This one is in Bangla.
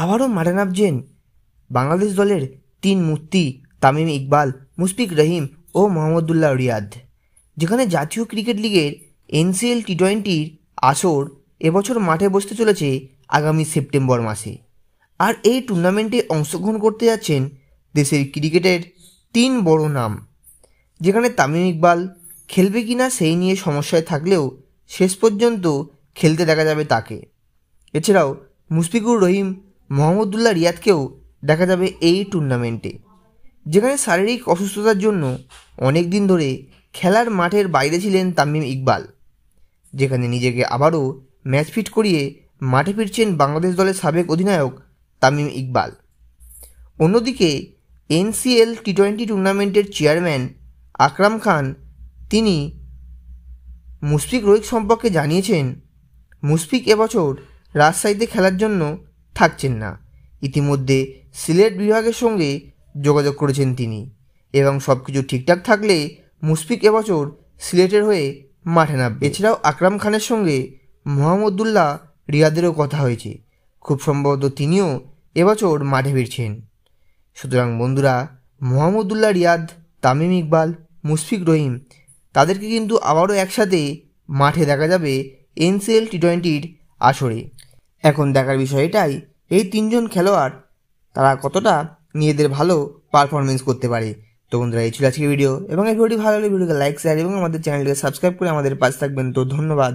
আবারও মাঠে নামছেন বাংলাদেশ দলের তিন মূর্তি তামিম ইকবাল, মুশফিক রহিম ও মোহাম্মদুল্লাহ রিয়াদ। যেখানে জাতীয় ক্রিকেট লিগের NCL T20 আসর এবছর মাঠে বসতে চলেছে আগামী সেপ্টেম্বর মাসে। আর এই টুর্নামেন্টে অংশগ্রহণ করতে যাচ্ছেন দেশের ক্রিকেটের তিন বড় নাম। যেখানে তামিম ইকবাল খেলবে কিনা সেই নিয়ে সমস্যায় থাকলেও শেষ পর্যন্ত খেলতে দেখা যাবে তাকে। এছাড়াও মুশফিকুর রহিম, মোহাম্মদুল্লাহ রিয়াদকেও দেখা যাবে এই টুর্নামেন্টে। যেখানে শারীরিক অসুস্থতার জন্য অনেক দিন ধরে খেলার মাঠের বাইরে ছিলেন তামিম ইকবাল, যেখানে নিজেকে আবারও ম্যাচ ফিট করিয়ে মাঠে ফিরছেন বাংলাদেশ দলের সাবেক অধিনায়ক তামিম ইকবাল। অন্যদিকে NCL T20 টুর্নামেন্টের চেয়ারম্যান আকরাম খান তিনি মুশফিক রহিম সম্পর্কে জানিয়েছেন, মুশফিক এবছর রাজশাহীতে খেলার জন্য থাকছেন না। ইতিমধ্যে সিলেট বিভাগের সঙ্গে যোগাযোগ করেছেন তিনি এবং সব কিছু ঠিকঠাক থাকলে মুশফিক এবছর সিলেটের হয়ে মাঠে নামবে। এছাড়াও আকরাম খানের সঙ্গে মোহাম্মদুল্লাহ রিয়াদেরও কথা হয়েছে, খুব সম্ভবত তিনিও এবছর মাঠে ফিরছেন। সুতরাং বন্ধুরা, মোহাম্মদুল্লাহ রিয়াদ, তামিম ইকবাল, মুশফিক রহিম তাদেরকে কিন্তু আবারও একসাথে মাঠে দেখা যাবে NCL T20 আসরে। এখন দেখার বিষয় এটাই, এই তিনজন খেলোয়াড় তারা কতটা নিজেদের ভালো পারফরমেন্স করতে পারে। তো বন্ধুরা, এই ছিল আজকের ভিডিও এবং এই ভিডিওটি ভালো লাগলে ভিডিওকে লাইক, শেয়ার এবং আমাদের চ্যানেলকে সাবস্ক্রাইব করে আমাদের পাশে থাকবেন। তো ধন্যবাদ।